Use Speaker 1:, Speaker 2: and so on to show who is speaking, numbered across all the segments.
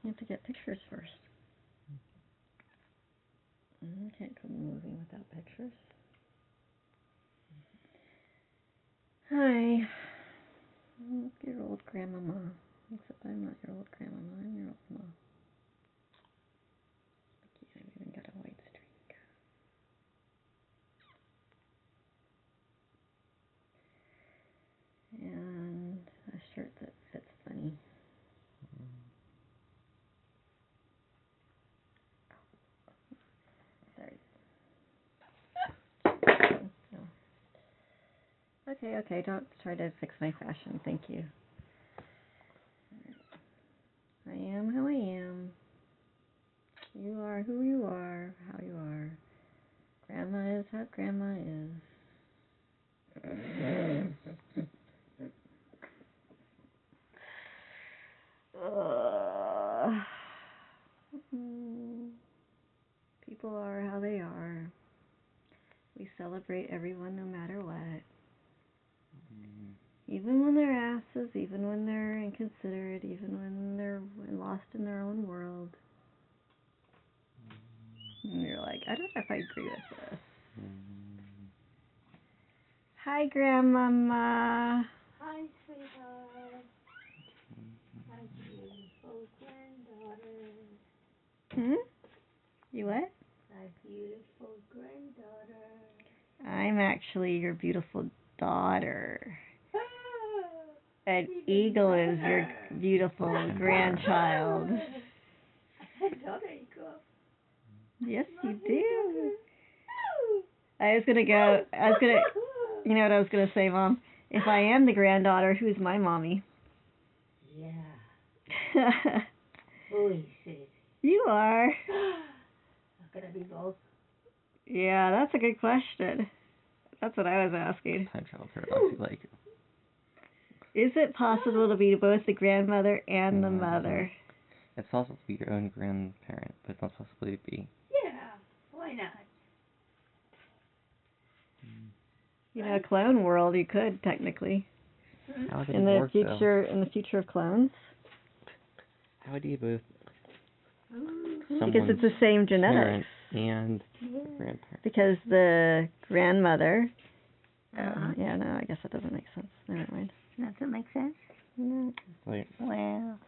Speaker 1: have to get pictures first. Can't go moving without pictures. Hi. Your old grandmama. Except I'm not your old grandmama. I'm your old mom. I've even got a white streak. And a shirt that fits funny. Okay, don't try to fix my fashion, thank you. I am who I am. You are who you are, how you are. Grandma is how Grandma is. People are how they are. We celebrate everyone no matter what. Even when they're asses, even when they're inconsiderate, even when they're lost in their own world. And you're like, I don't know if I agree with this. Hi, Grandmama.
Speaker 2: Hi, sweetheart. My beautiful granddaughter.
Speaker 1: You what?
Speaker 2: My beautiful granddaughter.
Speaker 1: I'm actually your beautiful daughter. An eagle is your beautiful grandchild.
Speaker 2: Daughter eagle.
Speaker 1: Yes, you do. You know what I was gonna say, Mom? If I am the granddaughter, who's my mommy?
Speaker 2: Yeah. Who is it?
Speaker 1: You are.
Speaker 2: Could I be both?
Speaker 1: Yeah, that's a good question. That's what I was asking.
Speaker 3: Time travel paradox, like.
Speaker 1: Is it possible to be both the grandmother and the mother?
Speaker 3: It's possible to be your own grandparent, but it's not possible to be.
Speaker 2: Yeah, why not?
Speaker 1: You know, clone world, you could technically.
Speaker 3: How would
Speaker 1: In the future of clones.
Speaker 3: How would you both?
Speaker 1: Because it's the same genetics.
Speaker 3: And grandparent.
Speaker 1: Because the grandmother. Yeah, no, I guess that doesn't make sense. Never mind.
Speaker 2: Doesn't make sense?
Speaker 1: No.
Speaker 3: Like.
Speaker 2: Well.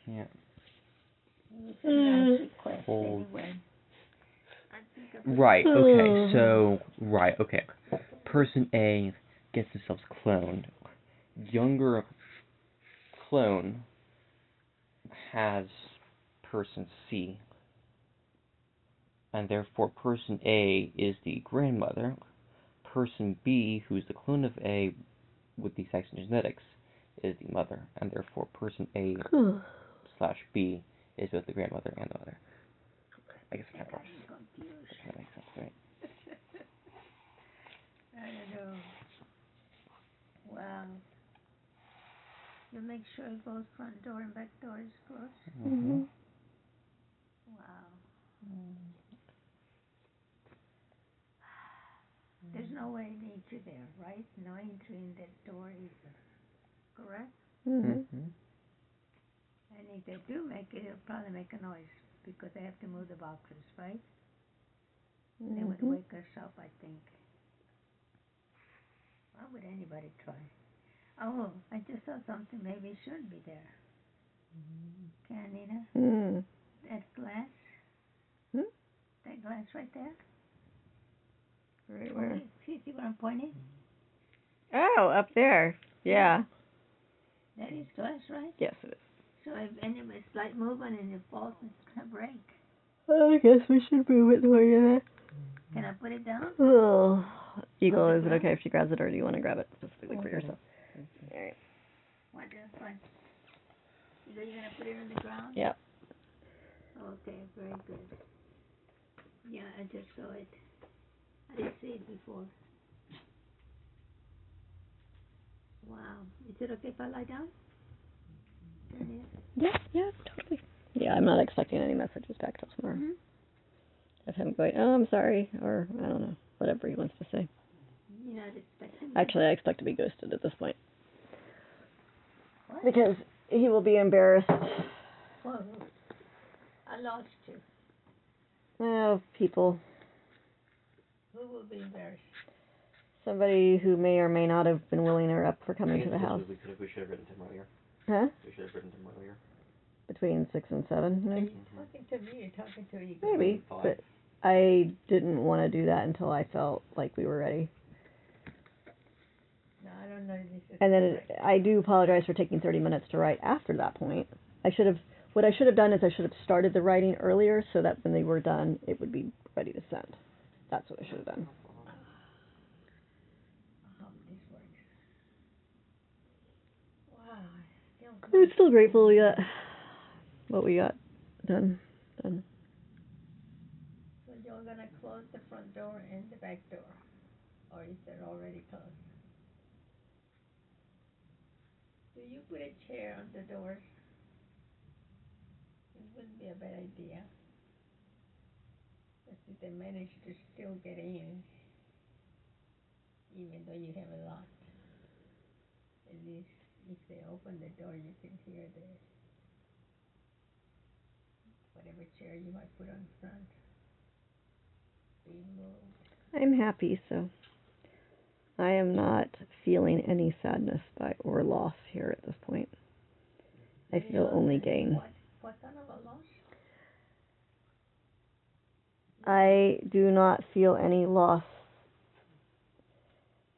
Speaker 3: Yeah.
Speaker 2: Hold. Anyway.
Speaker 3: Right, okay, okay. Person A gets themselves cloned. Younger clone has person C. And therefore person A is the grandmother. Person B, who's the clone of A with the exact same genetics, is the mother. And therefore person A / B is both the grandmother and the mother. I guess that makes sense, right?
Speaker 2: I don't know. Wow. You make sure both front door and back door is closed?
Speaker 1: Mm-hmm.
Speaker 2: Wow. There's no way in entry there, right? No entry in that door either. Correct?
Speaker 1: Mm-hmm.
Speaker 2: And if they do make it, it'll probably make a noise because they have to move the boxes, right? They would wake us up, I think. Why would anybody try? Oh, I just saw something maybe it shouldn't be there. Canina? That glass? That glass right there?
Speaker 1: Right where?
Speaker 2: See where I'm pointing?
Speaker 1: Oh, up there. Yeah.
Speaker 2: That is glass, right?
Speaker 1: Yes, it is.
Speaker 2: So if any slight movement and it falls, it's going to break.
Speaker 1: I guess we should move it for you.
Speaker 2: Can I put it down?
Speaker 1: Oh. Eagle, is it okay if she grabs it, or do you want to grab it specifically for yourself? All right.
Speaker 2: What is fine. Eagle, you going to put it on the ground?
Speaker 1: Yep.
Speaker 2: Okay, very good. Yeah, I just saw it. I didn't see it before. Wow. Is it okay if I lie down?
Speaker 1: Yeah, totally. Yeah, I'm not expecting any messages back till tomorrow. Of him going, oh, I'm sorry, or I don't know, whatever he wants to say.
Speaker 2: You're not expecting?
Speaker 1: Actually, I expect to be ghosted at this point.
Speaker 2: What?
Speaker 1: Because he will be embarrassed.
Speaker 2: For lost you?
Speaker 1: Oh, people.
Speaker 2: Who will be embarrassed?
Speaker 1: Somebody who may or may not have been willing or up for coming to the house.
Speaker 3: We should have written to him earlier.
Speaker 1: Huh?
Speaker 3: We should have written to him earlier.
Speaker 1: Between 6 and 7,
Speaker 2: Are
Speaker 1: maybe?
Speaker 2: you talking to me or talking to you?
Speaker 1: Maybe,
Speaker 3: 5.
Speaker 1: but I didn't want to do that until I felt like we were ready.
Speaker 2: No, I don't know if this is
Speaker 1: And then
Speaker 2: correct.
Speaker 1: I do apologize for taking 30 minutes to write after that point. What I should have done is I should have started the writing earlier so that when they were done, it would be ready to send. That's what I should have done.
Speaker 2: I hope this works. Wow.
Speaker 1: I'm still grateful we got what we got done.
Speaker 2: So you're gonna close the front door and the back door, or is it already closed? Do you put a chair on the doors? It wouldn't be a bad idea. But if they manage to still get in, even though you have a lock, at least if they open the door, you can hear whatever chair you might put on front being moved.
Speaker 1: I'm happy, so I am not feeling any sadness or loss here at this point. I feel only gain.
Speaker 2: What kind of a loss?
Speaker 1: I do not feel any loss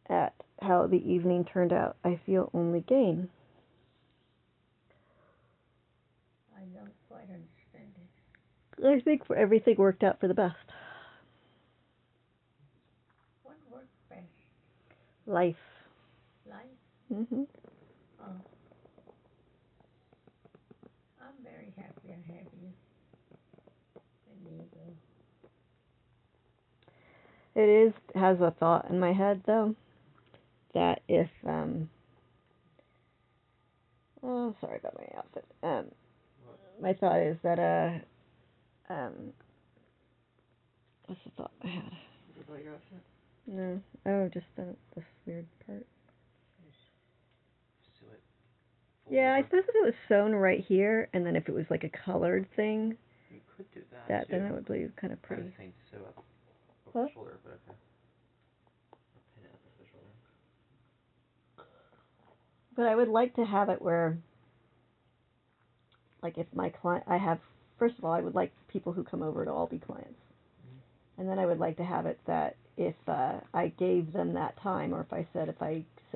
Speaker 1: at how the evening turned out. I feel only gain.
Speaker 2: I don't quite understand it.
Speaker 1: I think everything worked out for the best.
Speaker 2: What worked best?
Speaker 1: Life.
Speaker 2: Life?
Speaker 1: Mhm.
Speaker 2: Oh. I'm very happy I have you. And you go.
Speaker 1: It has a thought in my head though that if oh, sorry about my outfit. My thought is that what's the thought I had?
Speaker 3: Is it about your outfit?
Speaker 1: No. Oh, just this weird part.
Speaker 3: Sew it.
Speaker 1: Yeah, I
Speaker 3: Over.
Speaker 1: suppose if it was sewn right here, and then if it was like a colored thing,
Speaker 3: You could do that too.
Speaker 1: then it would be kind of
Speaker 3: I
Speaker 1: pretty.
Speaker 3: was saying sew up over
Speaker 1: Huh?
Speaker 3: the shoulder, but okay. I'll pin it up over the shoulder.
Speaker 1: But I would like to have it where, like, if my client, first of all, I would like people who come over to all be clients. And then I would like to have it that if I gave them that time, or if I said,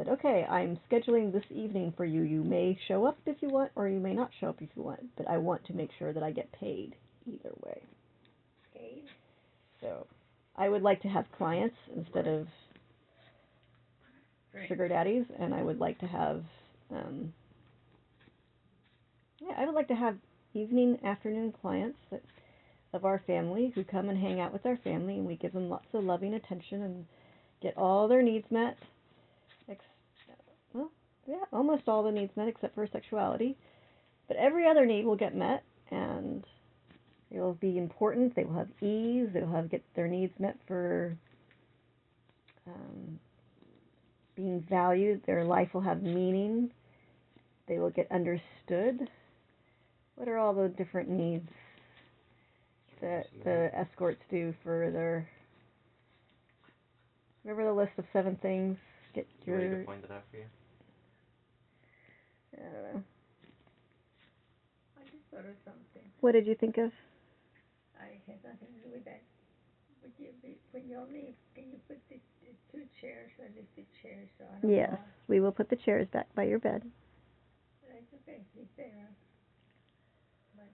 Speaker 1: okay, I'm scheduling this evening for you, you may show up if you want, or you may not show up if you want, but I want to make sure that I get paid either way.
Speaker 2: Paid?
Speaker 1: So I would like to have clients instead of sugar daddies, and I would like to have, I would like to have evening, afternoon clients of our family who come and hang out with our family, and we give them lots of loving attention and get all their needs met. Almost all the needs met except for sexuality. But every other need will get met, and they will be important. They will have ease. They will get their needs met for being valued. Their life will have meaning. They will get understood. What are all the different needs that the escorts do for their... Remember the list of 7 things?
Speaker 3: You ready to find it out for you?
Speaker 1: I don't know.
Speaker 2: I just thought of something.
Speaker 1: What did you think of?
Speaker 2: I had nothing to do with that. When y'all leave, can you put the 2 chairs or lifted chairs on?
Speaker 1: Yes, we will put the chairs back by your bed.
Speaker 2: That's okay, leave there. But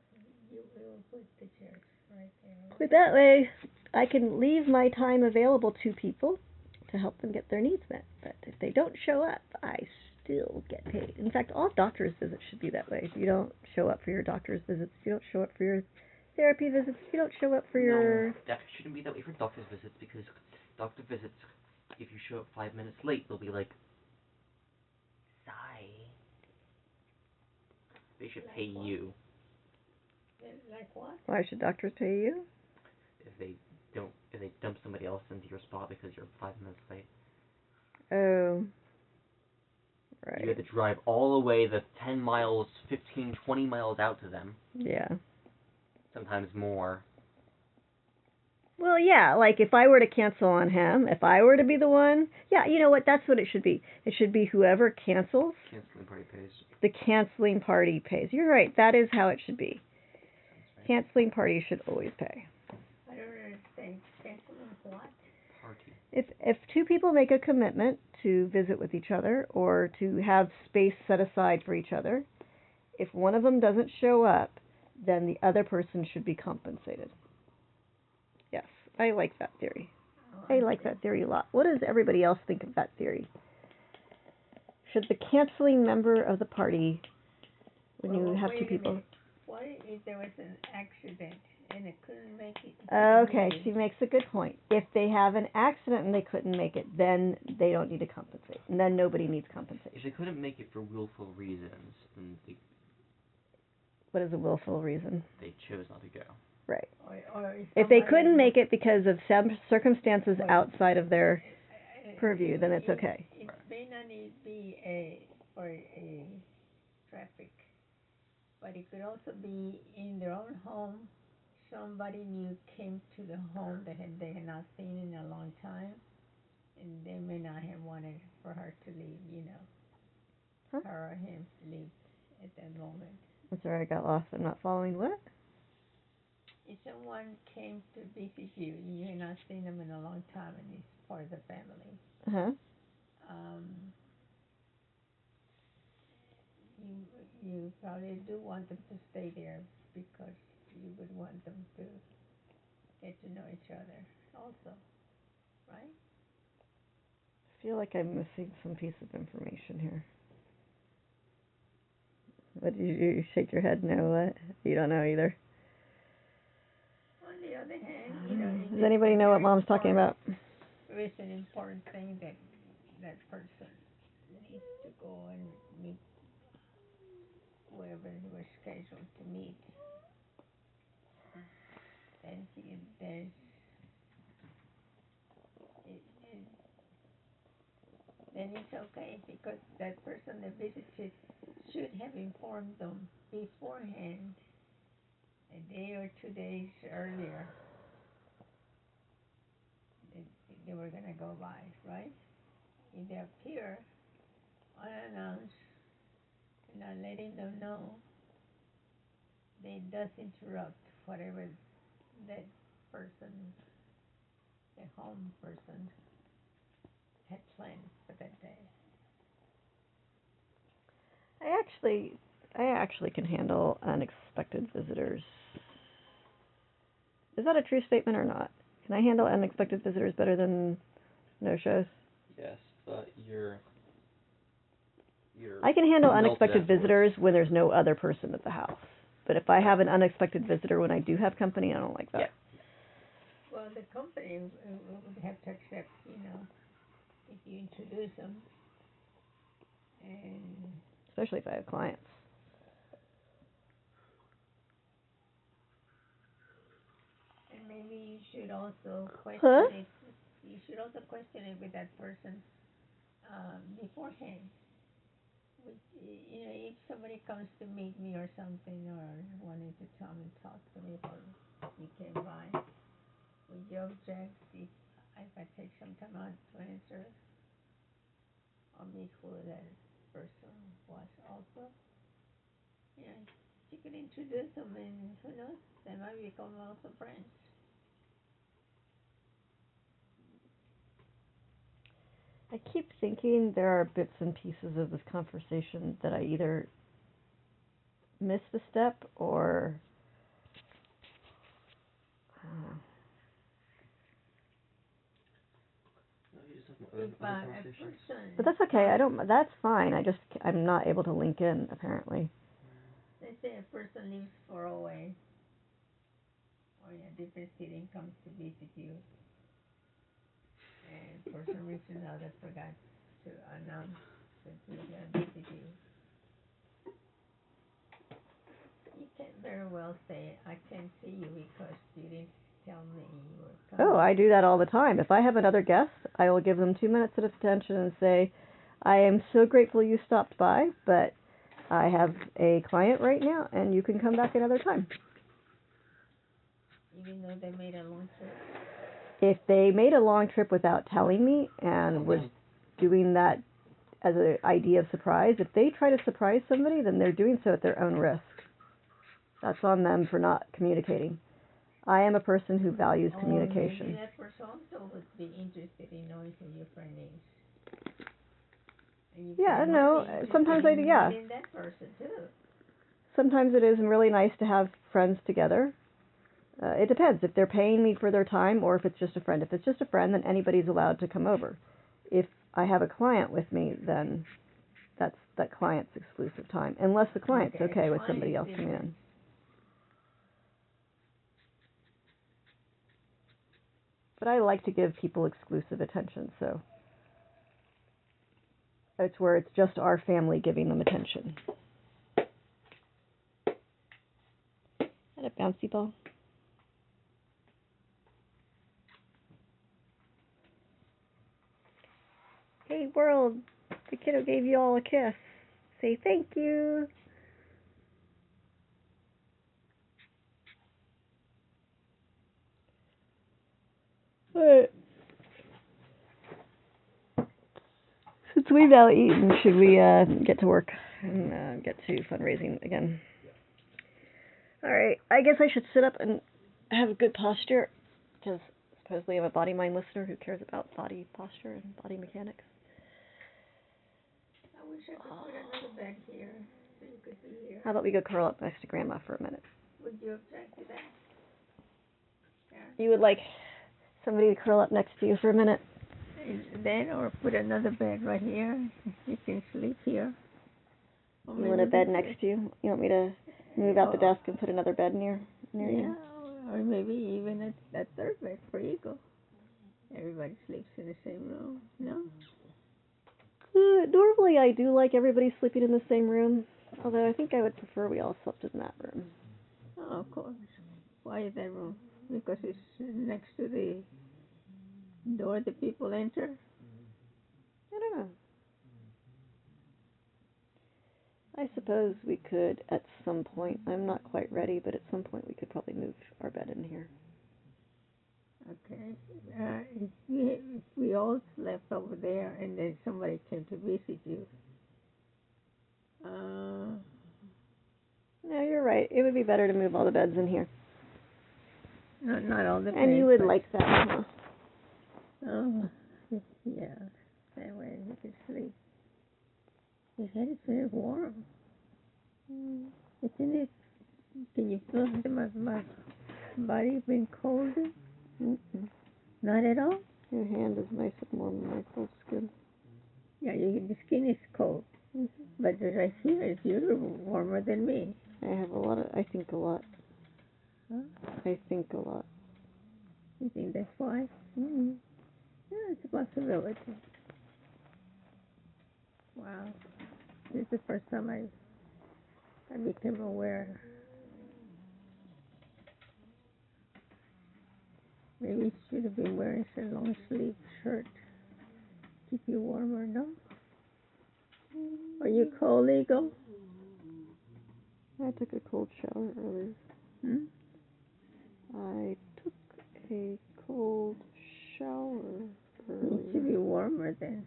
Speaker 2: you will put the chairs right there.
Speaker 1: But that way, I can leave my time available to people to help them get their needs met. But if they don't show up, I still get paid. In fact, all doctor's visits should be that way. If you don't show up for your doctor's visits, if you don't show up for your therapy visits, if you don't show up for your...
Speaker 3: No, that shouldn't be that way for doctor's visits, because doctor visits, if you show up 5 minutes late, they'll be like, sigh. They should pay you.
Speaker 2: Like what?
Speaker 1: Why should doctors pay you?
Speaker 3: If they dump somebody else into your spot because you're 5 minutes late.
Speaker 1: Oh, right.
Speaker 3: You had to drive all the way the 10 miles, 15, 20 miles out to them.
Speaker 1: Yeah.
Speaker 3: sometimes more.
Speaker 1: Well, yeah, like if I were to cancel on him, if I were to be the one, yeah, you know what, that's what it should be. It should be whoever cancels,
Speaker 3: Canceling party pays.
Speaker 1: the canceling party pays. You're right, that is how it should be.
Speaker 3: Right.
Speaker 1: Canceling party should always pay.
Speaker 2: I don't understand. Canceling what?
Speaker 3: Party.
Speaker 1: If two people make a commitment to visit with each other or to have space set aside for each other, if one of them doesn't show up, then the other person should be compensated. Yes, I like that theory.
Speaker 2: Oh,
Speaker 1: I like that theory a lot. What does everybody else think of that theory? Should the canceling member of the party, when you have two people...
Speaker 2: What if there was an accident and it couldn't make it?
Speaker 1: Okay, she makes a good point. If they have an accident and they couldn't make it, then they don't need to compensate. And then nobody needs compensation.
Speaker 3: If they couldn't make it for willful reasons, then
Speaker 1: What is a willful reason?
Speaker 3: they chose not to go.
Speaker 1: Right.
Speaker 2: Or
Speaker 1: If they couldn't make it because of some circumstances outside of their purview, then it's okay.
Speaker 2: It may not be a traffic, but it could also be in their own home. Somebody new came to the home that they had not seen in a long time, and they may not have wanted for her to leave, her or him to leave at that moment.
Speaker 1: I'm sorry, I got lost. I'm not following. What?
Speaker 2: If someone came to visit you and you had not seen them in a long time and he's part of the family, you probably do want them to stay there because you would want them to get to know each other also, right?
Speaker 1: I feel like I'm missing some piece of information here. What did you shake your head? No, what? You don't know either.
Speaker 2: On the other hand,
Speaker 1: does anybody know what Mom's talking about?
Speaker 2: There is an important thing that person needs to go and meet wherever they were scheduled to meet. And then it's okay because that person that visited should have informed them beforehand, a day or 2 days earlier, that they were going to go by, right? If they appear unannounced and not letting them know, they does interrupt whatever that person, the home person, had planned for that day.
Speaker 1: I actually can handle unexpected visitors. Is that a true statement or not? Can I handle unexpected visitors better than no-shows?
Speaker 3: Yes, but you're
Speaker 1: I can handle unexpected visitors when there's no other person at the house. But if I have an unexpected visitor when I do have company, I don't like that.
Speaker 3: Yeah.
Speaker 2: Well, the company would have to accept, if you introduce them, and
Speaker 1: especially if I have clients.
Speaker 2: And maybe you should also question it. You should also question it with that person beforehand. If somebody comes to meet me or something, or wanted to come and talk to me, or you came by, would you object if I take some time out to answer or meet who that person was also? You could introduce them, and who knows, they might become also friends.
Speaker 1: I keep thinking there are bits and pieces of this conversation that I either missed a step or I don't know. But that's okay. That's fine. I'm not able to link in apparently.
Speaker 2: Let's say a person lives far away or in a different city and comes to visit you, and for some reason or other forgot to announce that he's going to visit you. You can very well say, I can't see you because you didn't tell me you were coming.
Speaker 1: Oh, I do that all the time. If I have another guest, I will give them 2 minutes of attention and say, I am so grateful you stopped by, but I have a client right now, and you can come back another time.
Speaker 2: Even though they made a long trip?
Speaker 1: If they made a long trip without telling me and was doing that as an idea of surprise, if they try to surprise somebody, then they're doing so at their own risk. That's on them for not communicating. I am a person who values communication.
Speaker 2: Maybe that person also would be interested in knowing who your friend is.
Speaker 1: Yeah, no, sometimes I do, yeah.
Speaker 2: That person too.
Speaker 1: Sometimes it is really nice to have friends together. It depends if they're paying me for their time or if it's just a friend. If it's just a friend, then anybody's allowed to come over. If I have a client with me, then that's that client's exclusive time, unless the client's okay with somebody else coming in. But I like to give people exclusive attention, so it's where it's just our family giving them attention. Is that a bouncy ball? Hey world, the kiddo gave you all a kiss. Say thank you. Alright. Since we've now eaten, should we get to work and get to fundraising again? Alright, I guess I should sit up and have a good posture, because supposedly I'm a body-mind listener who cares about body posture and body mechanics.
Speaker 2: I wish I could put another bed here so you could be here.
Speaker 1: How about we go curl up next to Grandma for a minute?
Speaker 2: Would you object to that?
Speaker 1: Yeah. You would like somebody to curl up next to you for a minute?
Speaker 2: Then, or put another bed right here. You can sleep here.
Speaker 1: You want a bed next to you? You want me to move out the desk and put another bed near you?
Speaker 2: Yeah, or maybe even a third bed for Eagle. Everybody sleeps in the same room, no?
Speaker 1: Normally I do like everybody sleeping in the same room, although I think I would prefer we all slept in that room.
Speaker 2: Oh, of course. Why is that room? Because it's next to the door that people enter?
Speaker 1: I don't know. I suppose we could at some point. I'm not quite ready, but at some point we could probably move our bed in here.
Speaker 2: Okay. If we all slept over there and then somebody came to visit you.
Speaker 1: No, you're right. It would be better to move all the beds in here.
Speaker 2: Not all the beds.
Speaker 1: And you would like that, huh?
Speaker 2: Oh, yeah. That way you can sleep. Your head is very warm. Isn't it? Can you feel my body being colder?
Speaker 1: Mm-mm.
Speaker 2: Not at all?
Speaker 1: Your hand is nice and warm on my cold skin.
Speaker 2: Yeah, the skin is cold. Mm-hmm. But right here, you're warmer than me.
Speaker 1: I think a lot.
Speaker 2: Huh?
Speaker 1: I think a lot.
Speaker 2: You think that's why? Mm-hmm. Yeah, it's a possibility. Wow. This is the first time I became aware. Maybe you should have been wearing a long sleeve shirt. Keep you warmer, no? Are you cold, Eagle?
Speaker 1: I took a cold shower earlier.
Speaker 2: Hmm?
Speaker 1: I took a cold shower earlier.
Speaker 2: You should be warmer then.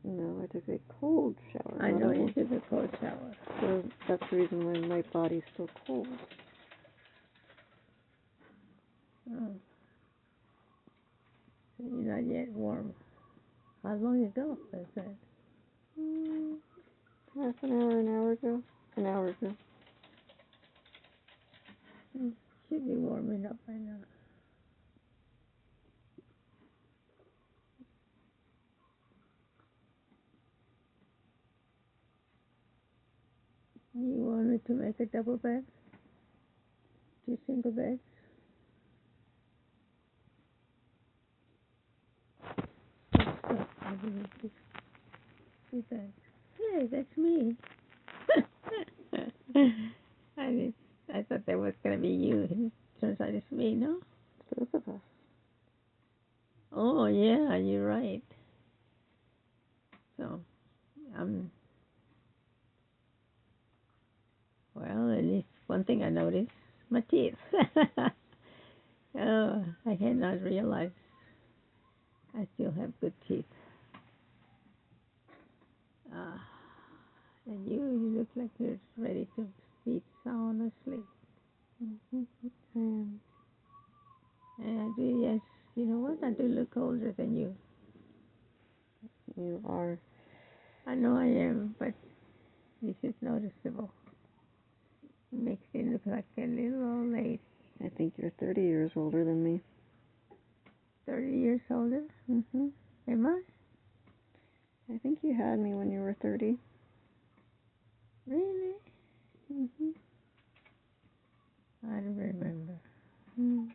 Speaker 1: No, I took a cold shower.
Speaker 2: I know you took a cold shower.
Speaker 1: So that's the reason why my body's so cold.
Speaker 2: Oh. So you're not yet warm. How long ago was that?
Speaker 1: Half an hour ago. An hour ago.
Speaker 2: Should be warming up by now. You want me to make a double bed? 2 single beds? I didn't see that. Hey, that's me. I thought that was going to be you. It turns out it's me, no?
Speaker 1: Both of us.
Speaker 2: Oh, yeah, you're right. So, well, at least one thing I noticed, my teeth. I had not realized I still have good teeth. Uh, and you look like you're ready to be sound asleep.
Speaker 1: Mm-hmm.
Speaker 2: And I do, yes, you know what? I do look older than you.
Speaker 1: You are.
Speaker 2: I know I am, but this is noticeable. It makes me look like a little old lady.
Speaker 1: I think you're 30 years older than me.
Speaker 2: 30 years older?
Speaker 1: Mm-hmm.
Speaker 2: Am I?
Speaker 1: I think you had me when you were 30.
Speaker 2: Really?
Speaker 1: Mm-hmm.
Speaker 2: I don't remember.
Speaker 1: Mm.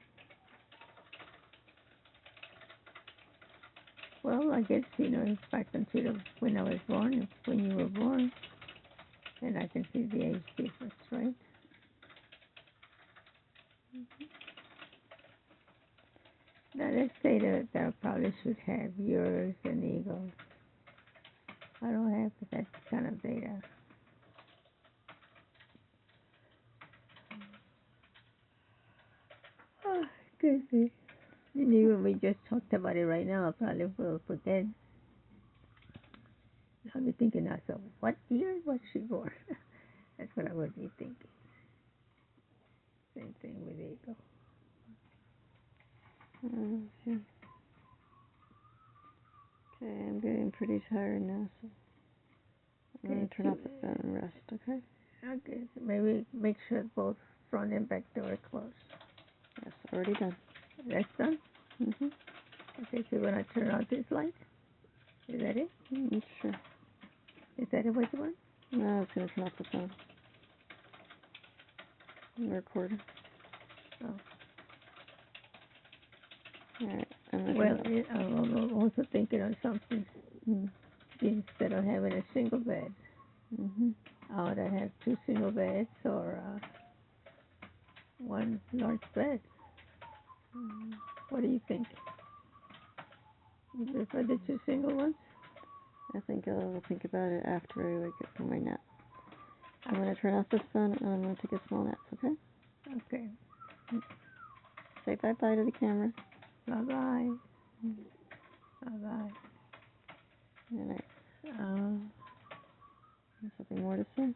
Speaker 2: Well, I guess, if I consider when I was born, when you were born, then I can see the age difference, right? Now, let's say that I probably should have yours and Eagles. I don't have that kind of data. Oh, goodness. And even we just talked about it right now, I probably will forget. I'll be thinking also, what year was she born? That's what I would be thinking. Same thing with Eagle.
Speaker 1: Okay. Okay, I'm getting pretty tired now, so I'm going to turn off the phone and rest, okay?
Speaker 2: Okay, so maybe make sure both front and back door are closed.
Speaker 1: Yes, already done.
Speaker 2: That's done?
Speaker 1: Mm-hmm.
Speaker 2: Okay, so when I turn on this light, is that it?
Speaker 1: Sure.
Speaker 2: Is that what you want?
Speaker 1: No, I was going to turn off the phone. The recorder.
Speaker 2: Oh.
Speaker 1: Alright.
Speaker 2: Well, I'm also thinking of something.
Speaker 1: Mm.
Speaker 2: Instead of having a single bed,
Speaker 1: Mm-hmm.
Speaker 2: I would have two single beds or one large bed. What do you think? You prefer the two single ones?
Speaker 1: I think I'll think about it after I wake up from my nap. I'm going to turn off this phone and I'm going to take a small nap, okay?
Speaker 2: Okay.
Speaker 1: Say bye-bye to the camera.
Speaker 2: Bye-bye. Bye-bye.
Speaker 1: Good night. There's something more to say?